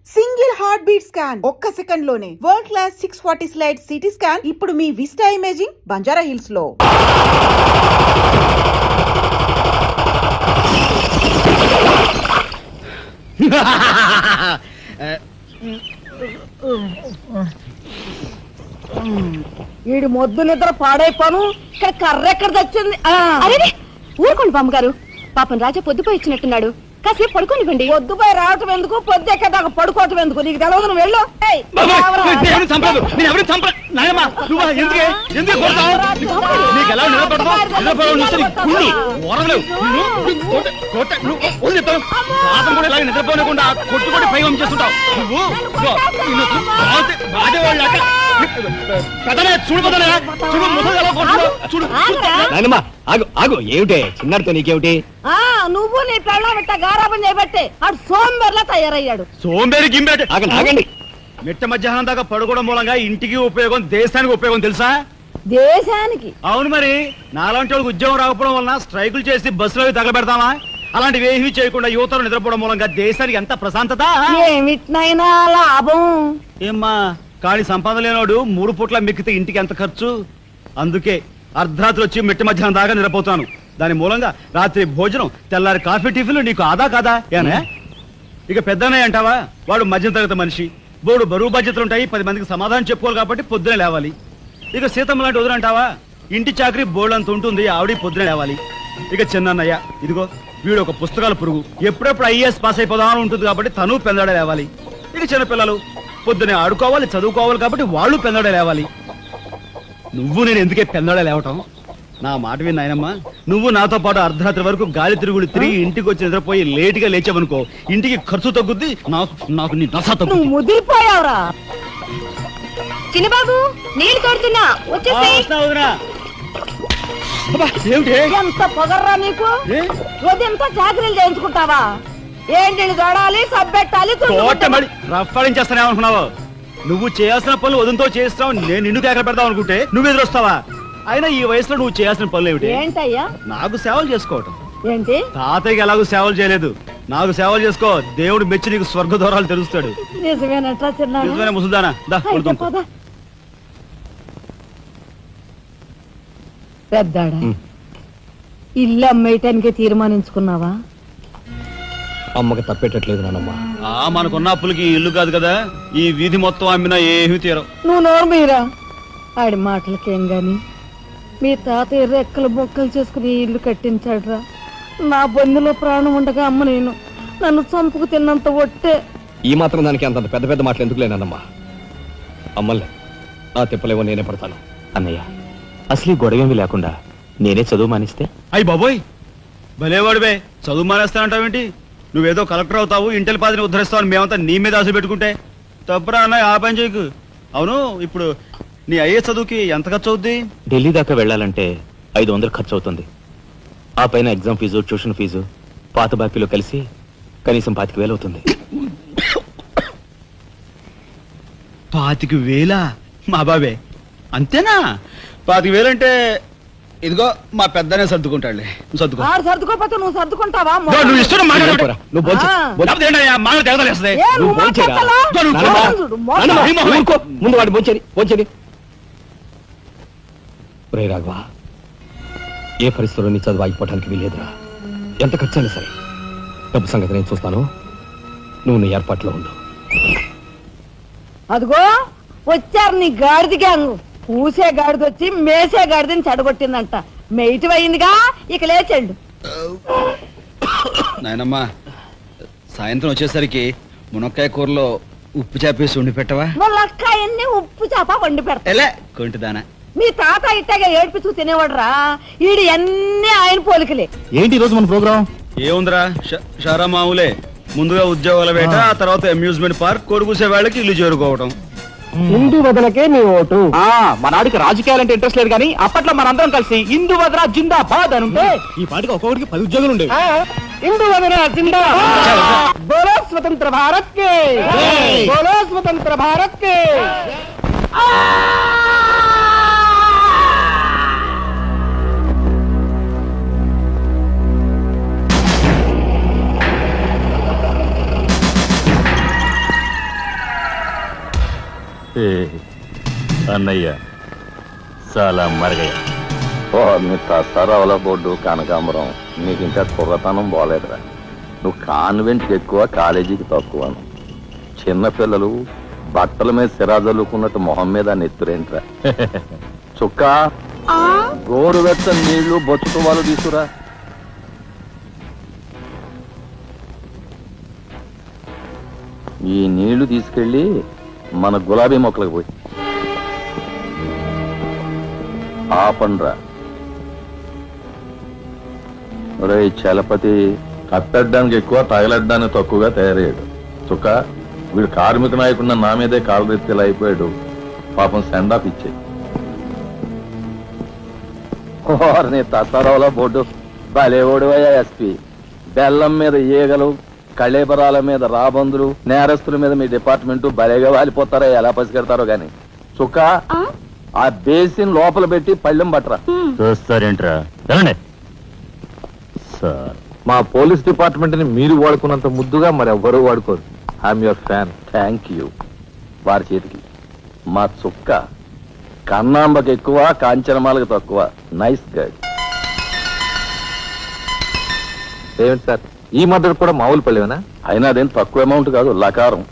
Single heart beat scan ఒక్క second లోనే world class 640 slide CT scan ఇప్పుడు మీ vista imaging Banjara hills లో. వీడి మొద్దు నిద్ర పాడైపోను ఇక్కడ కర్ర ఎక్కడ తెచ్చింది. అరే ఊరుకోండి బామ్మగారు, పాపం రాజా పొద్దుపోయి ఇచ్చినట్టున్నాడు, కాసేపు పడుకోనివ్వండి. పొద్దుపై రావటం ఎందుకు, పొద్దు ఎక్కదాకా పడుకోవటం ఎందుకు, నీకు తెలవదు, నువ్వు వెళ్ళు. నిద్రపోకుండా కొట్టుకొని పైవం చేస్తుంటావు ఆగు. ఏమిటే చిన్నాడితో నీకేమిటి? నువ్వు నీ పెళ్ళం ఇట్ట గారాబం చేయబట్టే ఆడు సోంబేర్లా తయారయ్యాడు. సోంబేరి గింబేట ఆగండి. మిట్ట మధ్యాహ్నం దాకా పడుకోవడం మూలంగా ఇంటికి ఉపయోగం, దేశానికి ఉపయోగం తెలుసా? దేశానికి? అవును మరి. నాలాంటి వాళ్ళకి ఉద్యోగం రాకపోవడం వలన స్ట్రైకులు చేసి బస్సులో తగలబెడతామా? అలాంటివి ఏమీ చేయకుండా యువతలు నిద్రపోవడం మూలంగా దేశానికి ఎంత ప్రశాంతత. ఏమిటినైనా లాభం. ఏమ్మా కానీ సంపాదన లేనోడు 3 పూట్ల మిక్కితే ఇంటికి ఎంత ఖర్చు? అందుకే అర్ధరాత్రి వచ్చి మిట్ట మధ్యాహ్నం దాకా నిద్రపోతాను. దాని మూలంగా రాత్రి భోజనం, తెల్లారి కాఫీ, టిఫిన్లు నీకు ఆదా కాదా? ఏనే ఇక పెద్దనే అంటావా? వాడు మధ్య తరగతి మనిషి, బోడు బరువు బాధ్యతలు ఉంటాయి, 10 మందికి సమాధానం చెప్పుకోవాలి కాబట్టి పొద్దునే లేవాలి. ఇక సీతమ్మ లాంటి వదిన అంటావా? ఇంటి చాకరీ బోర్డు అంత ఉంటుంది, ఆవిడ పొద్దునే లేవాలి. ఇక చిన్నయ్య ఇదిగో వీడు ఒక పుస్తకాల పురుగు, ఎప్పుడెప్పుడు ఐఏఎస్ పాస్ అయిపోదామని ఉంటుంది కాబట్టి తను పెందడే లేవాలి. ఇక చిన్నపిల్లలు పొద్దునే ఆడుకోవాలి, చదువుకోవాలి కాబట్టి వాళ్ళు పెందడే లేవాలి. నువ్వు నేను ఎందుకే పెందడే లేవటం? నా మాట విన్నాయనమ్మా, నువ్వు నాతో పాటు అర్ధరాత్రి వరకు గాలి తిరుగుడు తిరిగి ఇంటికి వచ్చి నిద్రపోయి లేటుగా లేచావనుకో, ఇంటికి ఖర్చు తగ్గుద్ది, నాకు నీ నస తగ్గుద్ది. ముదిరిపోయావురా. చిన్నబాబు నీళ్ళు తోడుతున్నా, ఎంత పొగర్రా నీకు? ఉదయంతో చాకరీలు చేయించుకుంటావా? ఏంటి దొడాలి, సబ్బెట్టాలి, రఫాడించేస్తానేమనుకున్నావు? నువ్వు చేయాల్సిన పనులు వదంతో చేస్తావు, నేను నిన్ను కేకలు పెడతావు అనుకుంటే నువ్వు ఎదురొస్తావా? అయినా ఈ వయసులో నువ్వు చేయాల్సిన పనులు ఏమిటి? ఏంటయ్యా? నాకు సేవలు చేసుకోవటం. ఏంటి? తాతయ్యకి ఎలాగో సేవలు చేయలేదు, నాకు సేవలు చేసుకో, దేవుడు మెచ్చి నీకు స్వర్గ దూరాలు తెలుస్తాడు. నిజమేనట్రా చిన్న? నిజమేనా ముసుదానా? పెద్దాడా, ఇల్లు అమ్మేయటానికి తీర్మానించుకున్నావా? అమ్మకి తప్పేటట్లేదు నానమ్మా. మనకున్న అప్పులకి ఇల్లు కాదు కదా, ఈ వీధి మొత్తం అమ్మినా ఏమీ తీరం. నువ్వు నోరు మీరా? ఆడి మాటలకేం గాని మీ తాతయ్య రెక్కలు బొక్కలు చేసుకుని ఇల్లు కట్టించాడురా. నా బొందులో ప్రాణం ఉండగా అమ్మ నేను నన్ను చంపుకు తిన్నంత ఒట్టే. ఈ మాత్రం దానికి అంత పెద్ద పెద్ద మాటలు ఎందుకు లేనమ్మా? అమ్మలే నా తిప్పలేవో నేనే పడతాను. అన్నయ్య అసలు గొడవేమి లేకుండా నేనే చదువు మానిస్తే? అయ్యి బాబోయ్, భలేవాడివే, చదువు మానేస్తానంటావేంటి? నువ్వేదో కలెక్టర్ అవుతావు, ఇంటెల్ పాదిని ఉద్ధరిస్తావు అని మేమంతా నీ మీద ఆశ పెట్టుకుంటే తప్పురా అన్న. ఆ పని చేయకు. అవును, ఇప్పుడు నీ అయ్యే చదువుకి ఎంత ఖర్చు అవుద్ది? ఢిల్లీ దాకా వెళ్ళాలంటే 500 ఖర్చు అవుతుంది. ఆ పైన ఎగ్జామ్ ఫీజు, ట్యూషన్ ఫీజు, పాత బాకీలో కలిసి కనీసం 25,000 అవుతుంది. 25,000? మా బాబే అంతేనా? 25,000 అంటే ఇదిగో మా పెద్దనే సర్దుకుంటాడులే. సర్దుకో. సర్దుకోపోతే నువ్వు సర్దుకుంటావా? నువ్వు ఇష్టం మాట్లాడు. ముందు వాడు బోంచేది. రే రాఘవ, ఏ పరిస్థితుల్లో నీ చదువు ఆగిపోవటానికి వీలేదురా. ఎంత ఖర్చైనా సరే డబ్బు సంగతి నేను చూస్తాను, నువ్వు నీ ఏర్పాట్లో ఉండు. అదిగో వచ్చారు నీ గాడిద గ్యాంగు. పూసే గాడిద వచ్చి మేసే గాడిదని చెడగొట్టిందంట. మెయిటివ్ అయిందిగా, ఇక లేచండు. నాయనమ్మా, సాయంత్రం వచ్చేసరికి మునక్కాయ కూరలో ఉప్పు చేపేసి వండి పెట్టవా? మునక్కాయన్ని ఉప్పు చేప వండి పెడతా. కొంటిదానా? మీ తాత ఇట్టగా ఏడిపిస్తూ తినేవాడురా. ఈడు అన్ని ఆయన పోలికలే. ఏంటి ఈ రోజు మన ప్రోగ్రాం? ఏముందిరా, షారా మామూలే. ముందుగా ఉద్యోగాల వేట, ఆ తర్వాత అమ్యూజ్మెంట్ పార్క్, కొడుకుసే వాళ్ళకి ఇల్లు చేరుకోవటం. హిందూ వదలకే నీ ఓటు. మనాడికి రాజకీయాలంటే ఇంట్రెస్ట్ లేదు కానీ అప్పట్లో మనందరం కలిసి హిందూ వదల జిందాబాద్ అని ఉంటే ఈ పాటికి ఒక్కొక్కడికి 10 ఉద్యోగాలు ఉండేవి. హిందూ వదల జిందాబాద్. బోలో స్వతంత్ర భారత్ కే, బోలో స్వతంత్ర భారత్ కే. అన్నయ్య చాలా మరగయ్య. ఓ మీ తస్తారావుల బోర్డు కనకాంబరం నీకు ఇంకా కుర్రతనం పోలేదురా. నువ్వు కాన్వెంట్కి ఎక్కువ, కాలేజీకి తక్కువ. చిన్నపిల్లలు బట్టల మీద సిరాజల్లుకున్నట్టు మొహం మీద నెత్తురేంట్రా. చుక్క గోరువెచ్చని నీళ్లు బొచ్చుతో వాళ్ళు తీసుకురా. ఈ నీళ్లు తీసుకెళ్ళి మన గులాబీ మొక్కలకు పోయి ఆపండ్రా. ఒరే చలపతి కప్పెట్టడానికి ఎక్కువ, తగలడ్డానికి తక్కువగా తయారయ్యాడు. చుక్క వీడు కార్మిక నాయకుడిన నా మీదే కాలరెత్తిలా అయిపోయాడు. పాపం సెండ్ ఆఫ్ ఇచ్చాయి. నీ తస్తారావులో బోర్డు భలేవాడువయ్యా ఎస్పీ. బెల్లం మీద ఈగలు, కళేబరాల మీద రాబందులు, నేరస్తుల మీద మీ డిపార్ట్మెంట్ భలేగా వాలిపోతారా. ఎలా పసిగడతారో గాని. చుక్క ఆ బేసిన్ లోపల పెట్టి పళ్ళెం పట్టరా. చూస్తారేంట్రా వెళ్ళండి సార్. మా పోలీస్ డిపార్ట్మెంట్ ని మీరు వాడుకున్నంత ముద్దుగా మరి ఎవ్వరూ వాడుకోరు. I'm your fan. Thank you. వారి చేతికి మా చుక్క కన్నాంబకి ఎక్కువ, కాంచనమాలకు తక్కువ. Nice guide. ఏమిటి సార్ ఈ మద్దతు కూడా మామూలు పళ్ళేనా? అయినా అదేం తక్కువ అమౌంట్ కాదు, లకారం.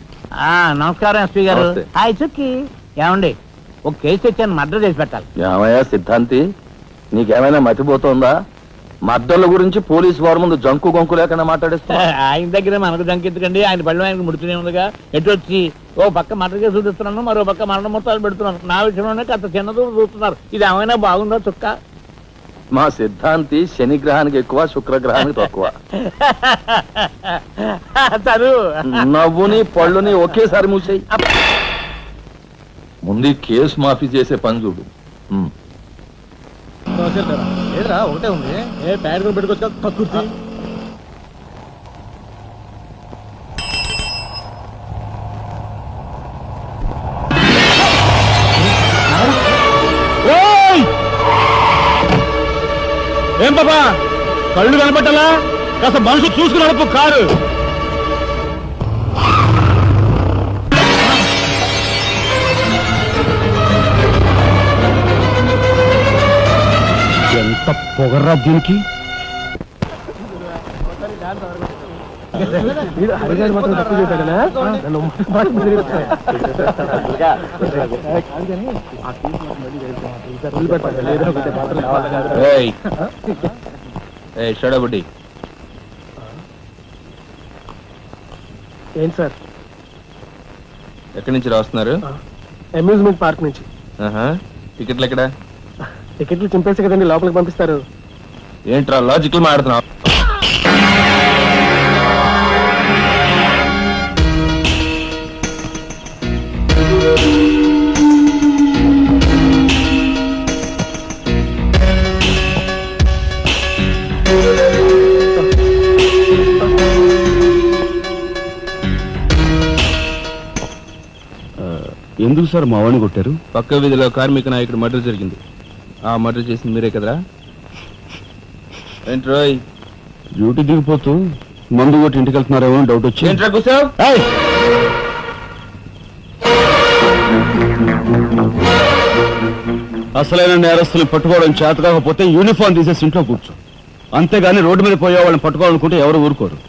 నమస్కారం ఎస్పీ గారు. నమస్తే. హాయ్ చుక్కి. ఏమండి ఒక కేసు తెచ్చాను, మర్డర్ చేసి పెట్టాలి. ఏమయ్యా సిద్ధాంతి, నీకేమైనా మతిపోతుందా? మద్దళ్ళ గురించి పోలీసు వారి ముందు జంకు గొంకు లేకుండా మాట్లాడేస్తా. ఆయన దగ్గర మనకు జంకెత్తుకండి, ఆయన పళ్ళు ఆయనకు ముడుతూనే ఉందిగా. ఎటు వచ్చి ఓ పక్క మర్డర్ కేసు చూపిస్తున్నాను, మరో పక్క మరణ మొత్తాలు పెడుతున్నాను. నా విషయంలోనే అంత చిన్నదో చూస్తున్నారు. ఇది ఏమైనా బాగుందో చుక్క? మా సిద్ధాంతి శనిగ్రహానికి ఎక్కువ, శుక్రగ్రహానికి తక్కువ. చదువు నవ్వుని పళ్ళుని ఒకేసారి మూసేయి. ముందు కేసు మాఫీ చేసే పని చూడు. ఒకటే ఉంది. ఏ ప్యాడ్ పెట్టుకోవచ్చు కక్కుర్తి. ఏం బాబా కళ్ళు కనపట్టాలా? కాస్త మనసు చూసుకుని నడుపు కారు. ఎంత పొగర్రా దీనికి. షడబుడ్డి ఏంటి సార్? ఎక్కడి నుంచి రాస్తున్నారు? అమ్యూజ్మెంట్ పార్క్ నుంచి. టికెట్లు ఎక్కడ? టికెట్లు చింపేసి కదండి లోపలికి పంపిస్తారు. ఏంట్రా లాజికల్ మాట్లాడుతున్నావు? ఎందుకు సార్ మా వాడిని కొట్టారు? పక్క వీధిలో కార్మిక నాయకుడు మర్డర్ జరిగింది. ఆ మర్డర్ చేసింది మీరే కదరా? ఏంట్రోయ్ డ్యూటీ దిగిపోతూ మందు కొట్టి ఇంటికి వెళ్తున్నారేమో అని డౌట్ వచ్చి. ఏంట్రా కూర్చోవ్? అసలైన నేరస్తులు పట్టుకోవడం చేత కాకపోతే యూనిఫామ్ తీసేసి ఇంట్లో కూర్చో. అంతేగాని రోడ్డు మీద పోయే వాళ్ళని పట్టుకోవాలనుకుంటే ఎవరు ఊరుకోరు.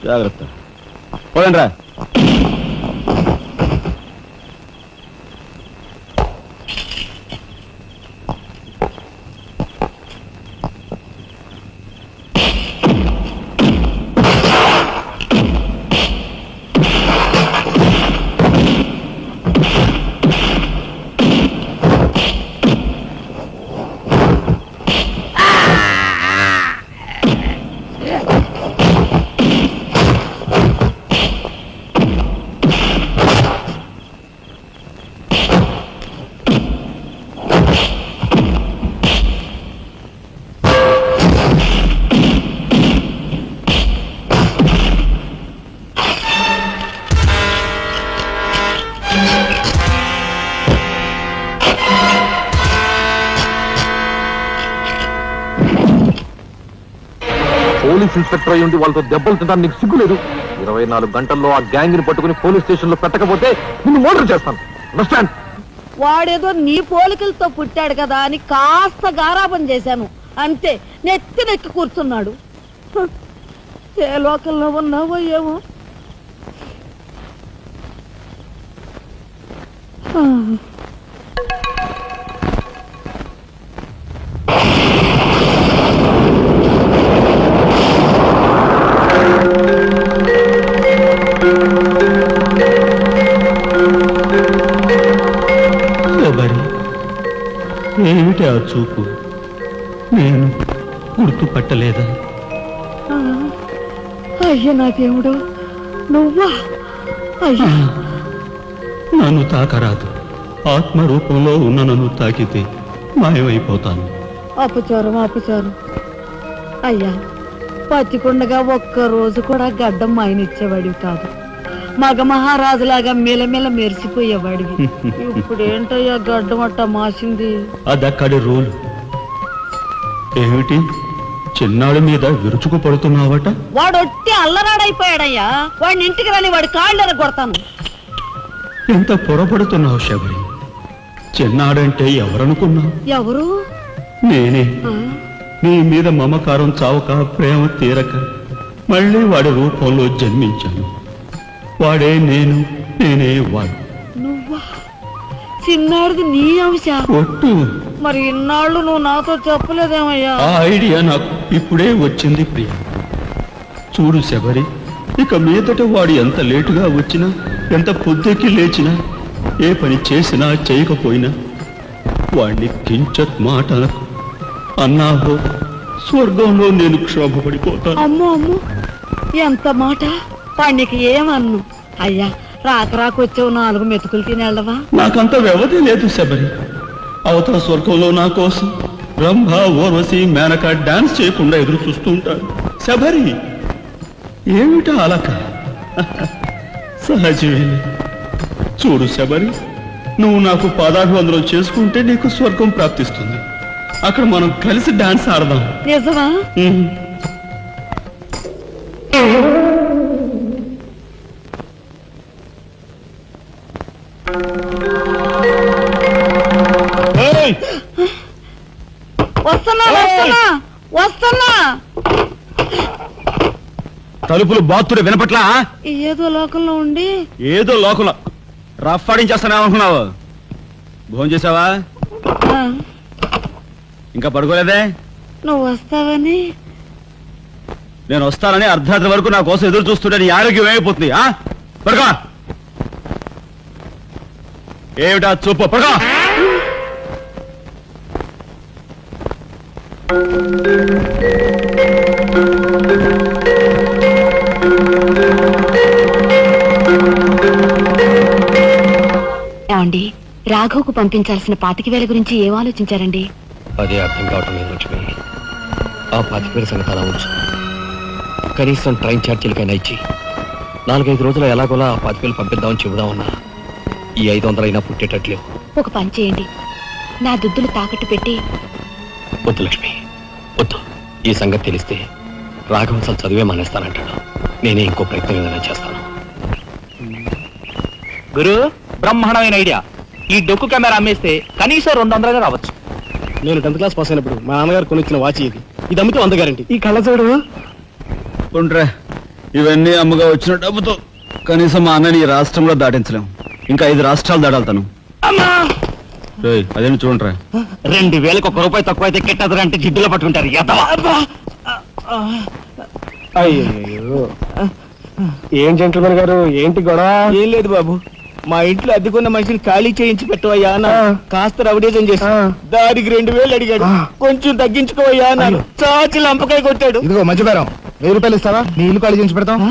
జాగ్రత్త. పోదండి రా. పోలీస్ ఇన్స్పెక్టర్ అయ్యి ఉండి వాళ్ళతో దెబ్బలు తింటాను నీకు సిగ్గులేదు? 24 గంటల్లో ఆ గ్యాంగ్ ని పట్టుకుని పోలీస్ స్టేషన్ లో పెట్టకపోతే నిన్ను మర్డర్ చేస్తాను. అండర్స్టాండ్? వాడేదో నీ పోలికలతో పుట్టాడు కదా అని కాస్త గారాబం చేశాను అంతే. నెత్తి కూర్చున్నాడు. హ, ఏ లోకల్లో ఉన్నావో ఏమో. ఏమిటి ఆ చూపు? నేను గుర్తుపట్టలేదా? అయ్య నా దేవుడు, నువ్వా? అయ్యా, నన్ను తాకరాదు. ఆత్మ రూపంలో ఉన్న నన్ను తాకితే మాయమైపోతాను. అపచారం అపచారం. అయ్యా, పచ్చికుండగా ఒక్క రోజు కూడా గడ్డం మాయనిచ్చేవాడివి కాదు. మగ మహారాజులాగా మెలమెల మెరిసిపోయేవాడివి. ఇప్పుడు ఏంటయ్యా గడ్డం అట్ట మాసింది? అదక్కడి రూలు. ఏమిటి చిన్నాడి మీద విరుచుకు పడుతున్నావట? వాడు ఒట్టి అల్లరాడైపోయాడయ్యా. వాడిని ఇంటికి రాని వాడి కాళ్ళెర కొడతాను. ఎంత పొరపడుతున్నావు శబరి? చిన్నాడంటే ఎవరనుకున్నావు? ఎవరు? నేనే. నీ మీద మమకారం చావక, ప్రేమ తీరక మళ్ళీ వాడి రూపంలో జన్మించాను. వాడే నేను, నేనే వాడు. నువ్వా? చిన్నాడిది నీ అంశ? ఒట్టు. మరి ఇన్నాళ్ళు నువ్వు నాతో చెప్పలేదేమయ్యా? ఆ ఐడియా నాకు ఇప్పుడే వచ్చింది ప్రియ. చూడు శబరి, ఇక మీదట వాడు ఎంత లేటుగా వచ్చినా, ఎంత పొద్దుకి లేచినా, ఏ పని చేసినా చేయకపోయినా వాడిని కించత్ మాట అనకు. అన్నాహో స్వర్గంలో నేను క్షోభపడిపోతాను. అమ్మో అమ్మో, ఎంత మాట! వాడికి ఏమన్ను? అయ్యా, రాకొచ్చావు 4 మెతుకులు తినేళ్ళవా? నాకంత వ్యవధి లేదు శబరి. అవతల స్వర్గంలో నా కోసం రంభ, ఓర్వశి, మేనక డాన్స్ చేయకుండా ఎదురు చూస్తూ ఉంటారు. శబరి, ఏమిటా అలక? సహజమేలే. చూడు శబరి, నువ్వు నాకు పాదాభివందనం చేసుకుంటే నీకు స్వర్గం ప్రాప్తిస్తుంది. అక్కడ మనం కలిసి డాన్స్ ఆడదాం. నిజమా? వస్తున్నా వస్తున్నా వస్తున్నా. తలుపులు బాత్తుడు వినపట్లా? ఏదో లోకంలో ఉండి ఏదో లోకంలో రఫ్ ఆడించేస్తానేమనుకున్నావు? భోజనం చేసావా? ఇంకా పడుకోలేదే? నువ్వు వస్తావని. నేను వస్తానని అర్ధరాత్రి వరకు నా కోసం ఎదురు చూస్తుంటే నీ ఆరోగ్యం ఏమైపోతుంది? పడుకో. ఏమిటా చూపు? పడుకో. ఏమండి, రాఘవ్కు పంపించాల్సిన 25,000 గురించి ఏం ఆలోచించారండి? అదే అర్థం కావటం లేదు లక్ష్మి. ఆ 25,000 సంగతి అలా ఉంచు. కనీసం ట్రైన్ ఛార్జీలకైనా ఇచ్చి 4-5 రోజులు ఎలాగోలా ఆ 25,000 పంపిద్దామని చెబుదామన్నా ఈ 500 అయినా పుట్టేటట్లేవు. ఒక పని చేయండి, నా దుద్దులు తాకట్టు పెట్టి. వద్దు లక్ష్మి, వద్దు. ఈ సంగతి తెలిస్తే రాఘవ అసలు చదివే మానేస్తానంటాడు. నేనే ఇంకో ప్రయత్నం ఏదైనా చేస్తాను. గురు, బ్రహ్మాండమైన ఐడియా. ఈ డొక్కు కెమెరా అమ్మేస్తే కనీసం 200 రావచ్చు. నేను 10th క్లాస్ పాస్ అయినప్పుడు మా నాన్నగారు కొనిచ్చిన వాచ్ ఇది. ఇది అమ్మితే 100 గ్యారెంటీ. ఈ కళ్ళజోడు ఉండ్రా, ఇవన్నీ అమ్మగా వచ్చిన డబ్బుతో కనీసం మా అన్నని ఈ రాష్ట్రంలో దాటించలేం. ఇంకా 5 రాష్ట్రాలు దాడాలతాను. అదేంటి చూడండిరా. 2,000కి 1 రూపాయి తక్కువ అయితే కెట్టదురా అంటే జిడ్డులో పట్టుకుంటారు. అయ్యో, ఏం జెంట్లమన్ గారు, ఏంటి గొడవ? ఏం లేదు బాబు, మా ఇంట్లో అద్దెకున్న మనిషిని ఖాళీ చేయించి పెట్టవయ్యా అన్నాను. కాస్త రవిడేజం చేసి దానికి 2,000 అడిగాడు. కొంచెం తగ్గించుకోవయ్యా అన్నాను. చాచి లంపకాయ కొట్టాడు. ఇదిగో మంచి బేరం, 1000 రూపాయలు ఇస్తావా? నీ ఇల్లు ఖాళీ చేయించి పెడతాం.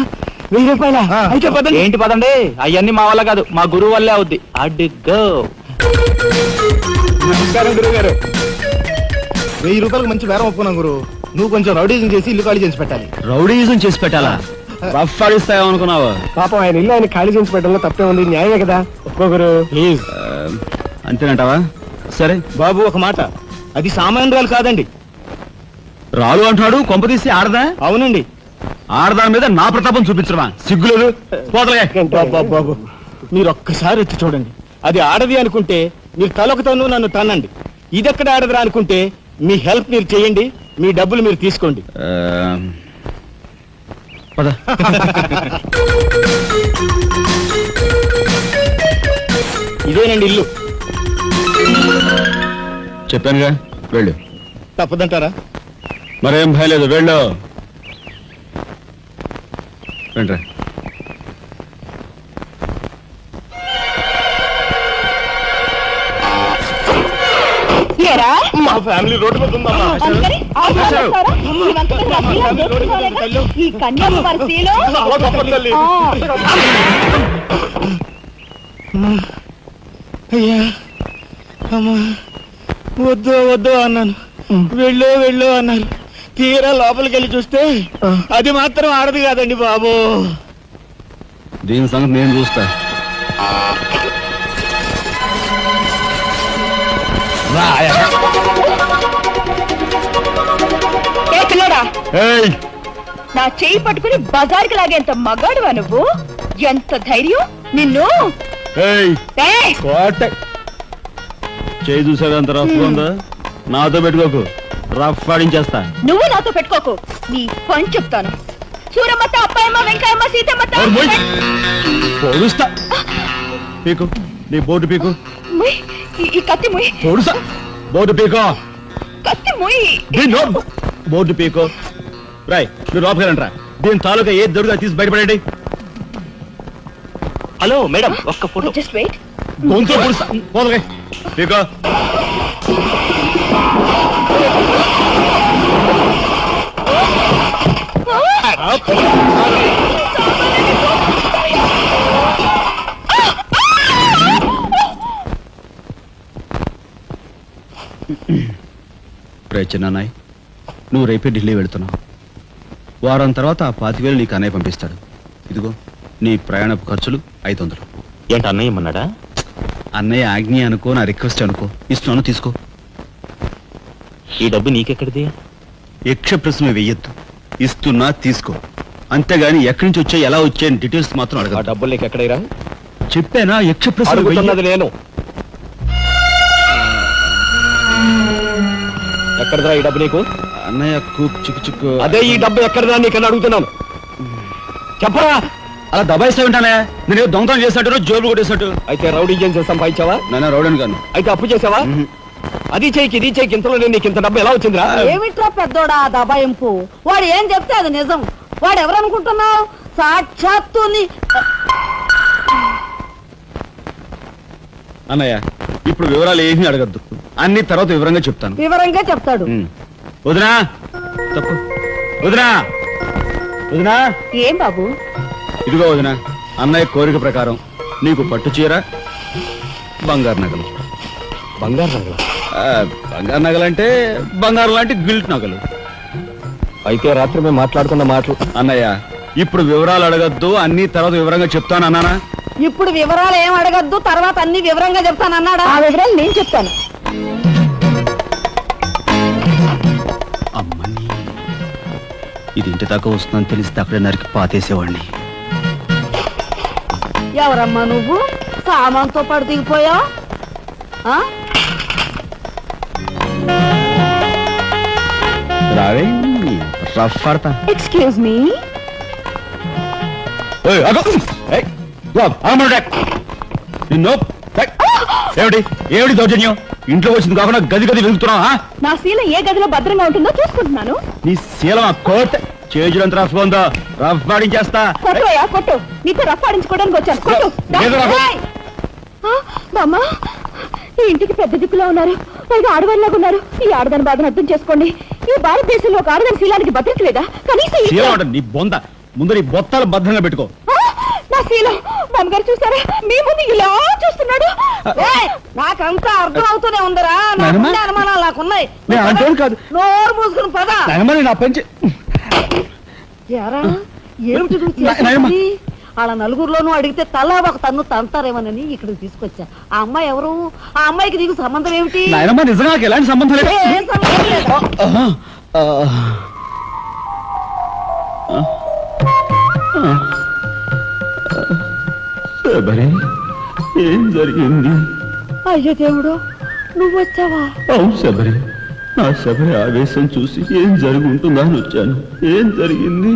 1000 రూపాయల? అయితే పదండి. ఏంటి పదండి, అవన్నీ మా వల్ల కాదు, మా గురువు వల్లే అవుద్ది. అడ్డుగో. నమస్కారం గురువు గారు. 1000 రూపాయలకు మంచి బేరం ఒప్పుకున్నాం గురు. నువ్వు కొంచెం రౌడీజం చేసి ఇల్లు ఖాళీ చేసి పెట్టాలి. రౌడీజం చేసి పెట్టాలా? రఫ్ ఆడిస్తాయేమనుకున్నావా? పాపం ఆయన ఇల్లు ఆయన ఖాళీ చేసి పెట్టడంలో తప్పే ఉంది. న్యాయమే కదా. ఒప్పుకో గురు ప్లీజ్. అంతేనంటావా? సరే బాబు, ఒక మాట, అది సామాన్యురాలు కాదండి. రాలు అంటున్నాడు. కొంప తీసి ఆడదా? అవునండి, ఆడదాని మీద నా ప్రతాపం చూపించడమా? సిగ్గులేదు. పోతలే. బాబు మీరు ఒక్కసారి వచ్చి చూడండి. అది ఆడది అనుకుంటే మీరు తలొకతోనూ నన్ను తన్నండి. ఇదెక్కడ ఆడదురా అనుకుంటే మీ హెల్ప్ మీరు చేయండి, మీ డబ్బులు మీరు తీసుకోండి. పద. ఇదేనండి ఇల్లు. చెప్పానుగా, వెళ్ళు. తప్పదంటారా? మరేం భయం లేదు, వెళ్ళు. రండి. మా ఫ్యామిలీ రోడ్డు మీద ఉందమ్మా. ఈ కన్యాకుమారి స్త్రీలో చాలా గొప్ప తల్లి. అయ్యా అమ్మా, వద్దు వద్దు అన్నాను, వెళ్ళు వెళ్ళు అన్నారు. తీరా లోపలికి వెళ్ళి చూస్తే అది మాత్రం ఆడదు కాదండి బాబు. దీని సంగతి నేను చూస్తా. ఏయ్, నా చేయి పట్టుకుని బజార్కి లాగేంత మగాడువా నువ్వు? ఎంత ధైర్యం నిన్ను! ఏయ్, ఏయ్! కోట. చేయి చూసావు ఎంత రఫ్ ఉందా? నాతో పెట్టుకోకు, రఫ్ ఆడించేస్తా. నువ్వు నాతో పెట్టుకోకు, నీ పని చెప్తాను. సూరమ్మత, అప్పాయమ్మ, వెంకాయమ్మ, సీతమ్మత. పొడుస్తా. పీకు, నీ బోర్డు పీకు. ముయ్, ఈ కత్తి ముయ్. పొడుస్తా. బోర్డు పీకో. కత్తి ముయ్. బోర్డు పీకో. రాయ్, మీరు లోపలికి రా. దీని తాలూకా ఏ దొరుకుతా తీసి బయటపడండి. హలో మేడం, ఒక్క ఫోటో. Just wait. గొంతు పొడుస్తా. పోదలే పీకో. చిన్నాయ్, నువ్వు రేపే ఢిల్లీ వెళుతున్నావు. వారం తర్వాత ఆ 25,000 నీకు అన్నయ్య పంపిస్తాడు. ఇదిగో నీ ప్రయాణపు ఖర్చులు 500. ఏంటి అన్నయ్య ఏమన్నాడా? అన్నయ్య ఆజ్ఞ అనుకో, నా రిక్వెస్ట్ అనుకో. ఇస్తున్నాను, తీసుకో. ఈ డబ్బు నీకెక్కడిది? యక్ష ప్రశ్న వెయ్యొద్దు. ఇస్తున్నా, తీసుకో. అంతేగాని ఎక్కడి నుంచి వచ్చాయి, ఎలా వచ్చాయని డీటెయిల్స్ మాత్రం ఆ అడగ. డబ్బులు నీకు ఎక్కడైరా? చెప్పానా, యక్ష ప్రశ్న అడుగుతున్నది నేను. ఎక్కడదా ఈ డబ్బు నీకు? అన్నయ్య చిక్కు చిక్కు. అదే ఈ డబ్బు ఎక్కడదా నీకన్నా అడుగుతున్నాను, చెప్పరా. అలా దబాయిస్తా ఉంటానే. నేను దొంగతనం చేసినట్టు, జోబులు కొట్టేసినట్టు. అయితే రౌడీ చేసి సంపాదించావా? నాన్న రౌడన్ గాను. అయితే అప్పు చేసావా? అది చేయికి ఇది చేయికి ఇంతలో నేను నీకు ఇంత డబ్బు ఎలా వచ్చిందిరా? ఏమిట్రా పెద్దోడా దబాయింపు? వాడు ఏం చెప్తే అది నిజం. వాడు ఎవరనుకుంటున్నావు? సాక్షాత్తు అన్నయ్య, ఇప్పుడు వివరాలు ఏమీ అడగద్దు, అన్ని తర్వాత వివరంగా చెప్తాను. వివరంగా చెప్తాడు. వదినా, తప్పు. వదినా, వదినా. ఏం బాబు? ఇదిగో వదినా, అన్నయ్య కోరిక ప్రకారం నీకు పట్టు చీర, బంగారు నగలు. బంగారు నగలు? బంగారు నగలంటే బంగారు లాంటి గిల్ట్ నగలు. అయితే రాత్రి మేము మాట్లాడుకున్న మాటలు. అన్నయ్య, ఇప్పుడు వివరాలు అడగద్దు, అన్ని తర్వాత వివరంగా చెప్తాను అన్నానా? ఇప్పుడు వివరాలు ఏం అడగద్దు, తర్వాత అన్ని వివరంగా చెప్తాను అన్నాడా? ఆ వివరాలు నేను చెప్తాను. అమ్మని, ఇది ఇంటి దాకా వస్తుందని తెలిస్తే అక్కడే నరికి పాతేసేవాడిని. ఎవరమ్మా నువ్వు? సామాన్తో పాటు దిగిపోయా? రావే, రఫ్ ఆడతా. Excuse me. ఏమిటి ఏమిటి దౌర్జన్యం? ఇంట్లో వచ్చింది కాకుండా గది గది వెతుకుతున్నావా? నా శీలం ఏ గదిలో భద్రంగా ఉంటుందో చూసుకుంటున్నాను. నీ శీలం ఆ కోట్ చేజులంత రఫ్ ఉందో, రఫ్ ఆడించేస్తా. కొట్టుయా కొట్టు, నీతో రఫ్ ఆడించుకోవడానికి వచ్చాను. కొట్టు. లేదు నాకు. బామ్మ, ఈ ఇంటికి పెద్ద దిక్కులో ఉన్నారు, పైగా ఆడవాళ్ళలాగా ఉన్నారు. ఈ ఆడదాని బాధను అర్థం చేసుకోండి. ఈ భారతదేశంలో ఒక ఆడదాని శీలానికి భద్రత లేదా? కనీసం శీలం అంటే నీ బొంద. ముందు నీ బొత్తాలు భద్రంగా పెట్టుకో. నా శీలం బామ్మగారు చూసారా, మీ ముందు ఇలా చూస్తున్నాడు. నాకంతా అర్థం అవుతూనే ఉందరా. అనుమానాలు నాకున్నాయి. కాదు, నోరు మూసుకుని పద. నా పెంచి ఏమిటి నాయనమ్మ. వాళ్ళ నలుగురిలోనూ అడిగితే తలా ఒక తన్ను తంతారేమోనని ఇక్కడికి తీసుకొచ్చా. ఆ అమ్మాయి ఎవరు? ఆ అమ్మాయికి నీకు సంబంధం ఏమిటి? నాయనమ్మ, నిజంగా నాకు ఎలాంటి సంబంధం లేదు. ఏం సంబంధం లేదు. శబరి ఏం జరిగింది? అయ్యో దేవుడు, నువ్వు వచ్చావా? అవును శబరి, నా శబరి ఆవేశం చూసి ఏం జరుగుంటుందా అని వచ్చాను. ఏం జరిగింది?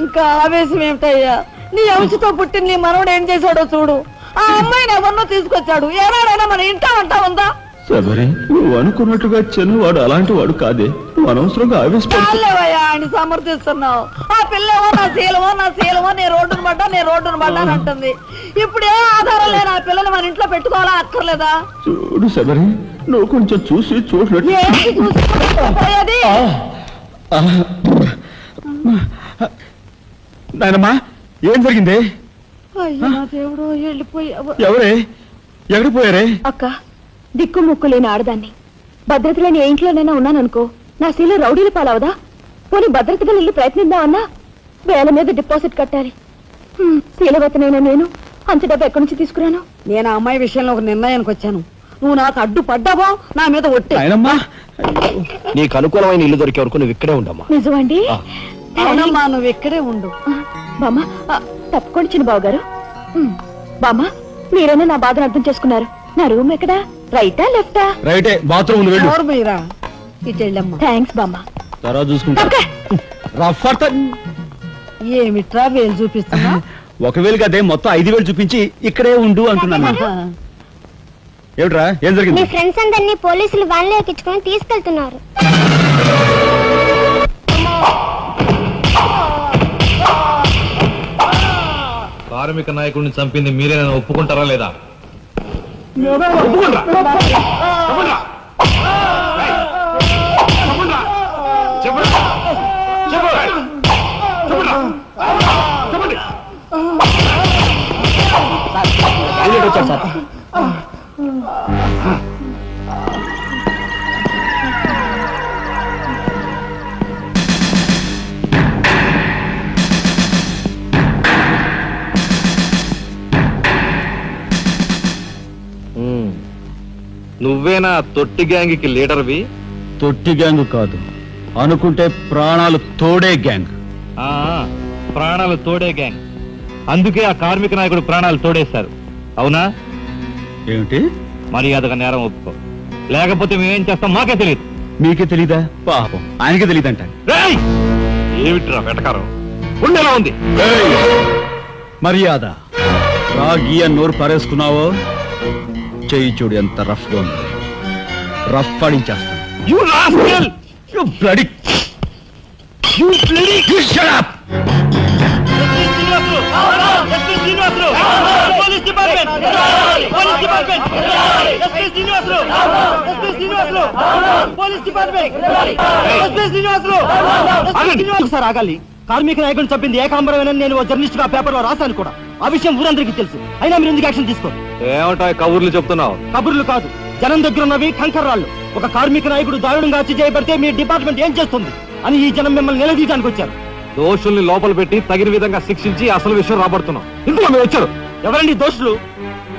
ఇంకా ఆవేశం ఏమిటయ్యా? నీ అంశతో పుట్టిన నీ మనవడు ఏం చేశాడో చూడు. ఆ అమ్మాయిని ఎవరినో తీసుకొచ్చాడు. ఏనాడైనా మన ఇంటా అంటా ఉందా? శబరి, నువ్వు అనుకున్నట్టుగా చిన్నవాడు అలాంటి వాడు కాదే. నువ్వు అనవసరంగా ఆవేశపడు. చాలేవయ్యా అని సమర్థిస్తున్నావు. ఆ పిల్లేమో నా శీలమో నీ రోడ్డును పడ్డా అని అంటుంది. ఇప్పుడు ఏ ఆధారం లేని ఆ పిల్లని మన ఇంట్లో పెట్టుకోవాలా అక్కర్లేదా? చూడు శబరి, నువ్వు కొంచెం చూసి చూడలేదు. ఏంటి చూసిపోయేది? నాయనమ్మా, ఏం జరిగింది? అయ్యో నా దేవుడు, వెళ్ళిపోయావు. ఎవరే? ఎక్కడికి పోయారే? అక్క, దిక్కు ముక్కు లేని ఆడదాన్ని భద్రత లేని ఏ ఇంట్లోనైనా ఉన్నాననుకో, నా శీల రౌడీలు పాలవదా? పోనీ భద్రతగా ఇల్లు ప్రయత్నిద్దామన్నా వేల మీద డిపాజిట్ కట్టాలి. శీలవతనైనా నేను అంత డబ్బు ఎక్కడి నుంచి తీసుకురాను? నేను ఆ అమ్మాయి విషయంలో ఒక నిర్ణయానికి వచ్చాను. నువ్వు నాకు అడ్డు పడ్డావో నా మీద ఒట్టే. నాయనమ్మా, నీకు అనుకూలమైన ఇల్లు దొరికే వరకు నువ్వు ఇక్కడే ఉండమ్మా. నిజమండి? అవునమ్మా, నువ్వు ఇక్కడే ఉండు. బామ్మ, తప్పుకోండి చిన్న బాబు గారు. బామ్మ, మీరైనా నా బాధను అర్థం చేసుకున్నారు. నా రూమ్ ఎక్కడా? రైటా లెఫ్టా? రైటే, బాత్రూమ్ ఉంది, వెళ్ళు. ఎవరు మీరా? ఇటు వెళ్ళమ్మా. థ్యాంక్స్ బామ్మ. తర్వాత చూసుకుంటా. రఫ్ అర్త. ఏమిట్రా వేలు చూపిస్తున్నా? ఒకవేళ కదే మొత్తం 5,000 చూపించి ఇక్కడే ఉండు అంటున్నాను. ఏమిట్రా, ఏం మీ జరిగింది? ఫ్రెండ్స్ అందరినీ పోలీసులు వ్యాన్లో ఎక్కించుకొని తీసుకెళ్తున్నారు. కార్మిక నాయకుడిని చంపింది మీరేనా ఒప్పుకుంటారా లేదా? నువ్వేనా తొట్టి గ్యాంగ్కి లీడర్వి? తొట్టి గ్యాంగ్ కాదు, అనుకుంటే ప్రాణాలు తోడే గ్యాంగ్. ప్రాణాలు తోడే గ్యాంగ్. అందుకే ఆ కార్మిక నాయకుడు ప్రాణాలు తోడేశారు. అవునా? ఏమిటి? మర్యాదగా నేరం ఒప్పుకో, లేకపోతే మేమేం చేస్తాం మాకే తెలియదు. మీకే తెలీదా? పాపం ఆయనకే తెలియదంట. ఏమిట్రా వెటకారం? ఉండేలా ఉంది. మర్యాద రాగి అని నోరు పారేసుకున్నావో చెయ్యి చూడు ఎంత రఫ్ గా ఉంది. రఫ్ పడించేస్తాను. You rascal! You bloody you shut up! Sir ఆగాలి. కార్మిక నాయకుడిని చంపింది ఏకాంబరమేనని నేను జర్నలిస్ట్ గా పేపర్ లో రాశాను కూడా. ఆ విషయం ఊరందరికీ తెలుసు. అయినా మీరు ఎందుకు యాక్షన్ తీసుకో? ఏమంటా కబుర్లు చెప్తున్నావు? కబుర్లు కాదు, జనం దగ్గర ఉన్నవి కంకర్రాళ్ళు. ఒక కార్మిక నాయకుడు దారుణంగా హత్య చేయబడితే మీ డిపార్ట్మెంట్ ఏం చేస్తుంది అని ఈ జనం మిమ్మల్ని నిలదీయడానికి వచ్చారు. దోషుల్ని లోపల పెట్టి తగిన విధంగా శిక్షించి అసలు విషయం రాబడుతున్నాం. ఇందులో మీరు వచ్చారు. ఎవరండి దోషులు?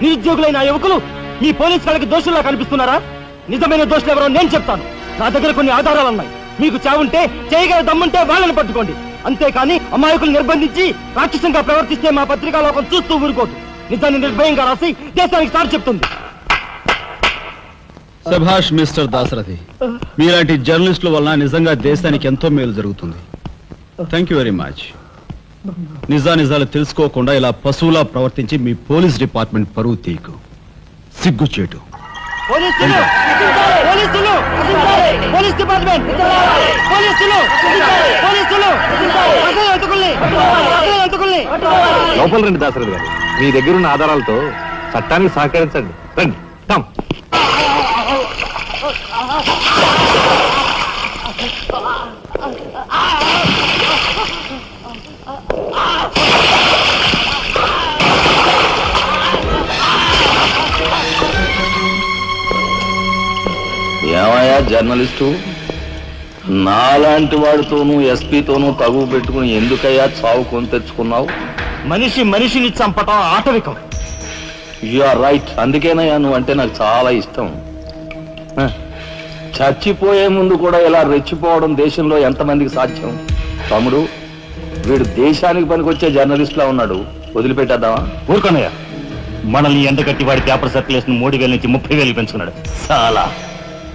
నిరుద్యోగులైన ఆ యువకులు మీ పోలీస్ వాళ్ళకి దోషుల్లా కనిపిస్తున్నారా? నిజమైన దోషులు ఎవరో నేను చెప్తాను. నా దగ్గర కొన్ని ఆధారాలు ఉన్నాయి. మీకు చావుంటే చేయగల దమ్ముంటే వాళ్ళని పట్టుకోండి. అంతేకాని అమాయకులు నిర్బంధించి రాక్షసంగా ప్రవర్తిస్తే మా పత్రికా లోకం చూస్తూ ఊరుకోదు. నిజాన్ని నిర్భయంగా రాసి దేశానికి సార్ చెప్తుంది. సభాష్ మిస్టర్ దాశరథి, మీలాంటి జర్నలిస్టుల వలన నిజంగా దేశానికి ఎంతో మేలు జరుగుతుంది. Thank you very much. నిజాలు తెలుసుకోకుండా ఇలా పశువులా ప్రవర్తించి మీ పోలీస్ డిపార్ట్మెంట్ పరువు తీయకు. సిగ్గుచేటు. పోలీసులు! పోలీసులు! Police department! పోలీసులు! పోలీసులు! అసలు అతుకుల్ని! అసలు అతుకుల్ని! లోపల రండి దాశరథి గారు. మీ దగ్గరున్న ఆధారాలతో చట్టానికి సహకరించండి. రండి. కమ్. ఏమయ్యా జర్నలిస్టు, నాలాంటి వాడితోనూ ఎస్పీతోనూ తగువ పెట్టుకుని ఎందుకయ్యా చావు కొని తెచ్చుకున్నావు? మనిషిని చంపటం ఆటవికం. You are right. అందుకేనయ్యా నువ్వంటే నాకు చాలా ఇష్టం. చచ్చిపోయే ముందు కూడా ఇలా రెచ్చిపోవడం దేశంలో ఎంతమందికి సాధ్యం? తమ్ముడు, వీడు దేశానికి పనికొచ్చే జర్నలిస్ట్ లా ఉన్నాడు, వదిలిపెట్టేద్దామా? ఊరుకోనయ్య, మనల్ని ఎండగట్టి వాడి పేపర్ సర్క్యులేషన్ 3,000 నుంచి 30,000 పెంచుకున్నాడు. చాలా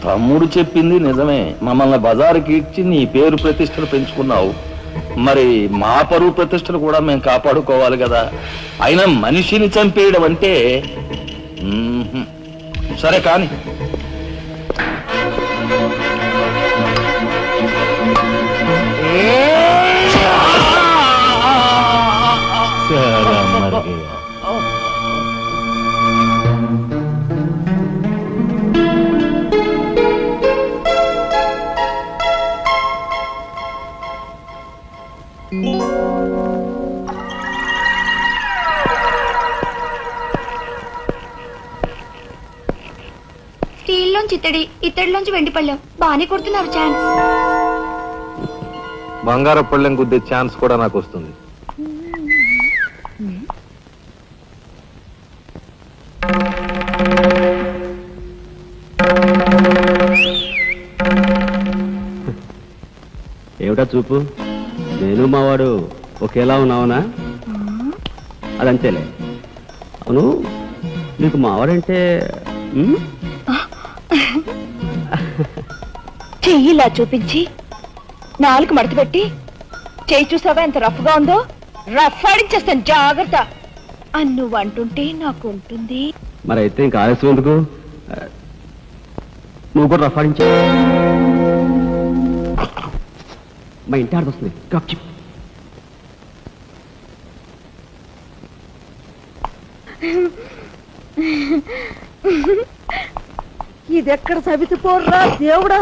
తమ్ముడు చెప్పింది నిజమే. మమ్మల్ని బజారుకి ఇచ్చి నీ పేరు ప్రతిష్టలు పెంచుకున్నావు, మరి మా పరువు ప్రతిష్టలు కూడా మేము కాపాడుకోవాలి కదా. అయినా మనిషిని చంపేయడం అంటే సరే కానీ స్టీల్లోంచి ఇత్తడిలోంచి వెండి పళ్ళెం బాగానే కొడుతున్నారు ఛాన్స్. బంగారు పళ్ళెం గుద్దే ఛాన్స్ కూడా నాకు వస్తుంది. ఏమిటా చూపు, నేను మావాడు ఒకేలా ఉన్నావునా? అదంతేలే. అవును, నీకు మావాడంటే చెయ్యిలా చూపించి నాలుగు మడత పెట్టి చెయ్యి చూసావా ఎంత రఫ్ గా ఉందో? రఫ్ ఆడించేస్తాను, జాగ్రత్త. నువ్వు అంటుంటే నాకు ఉంటుంది. మరి అయితే ఇంకా ఆలస్యం ఎందుకు? నువ్వు కూడా రఫాడించా. మా ఇంటి ఆడొస్తుంది. ఇది ఎక్కడ సవితి పోర్రా దేవుడా.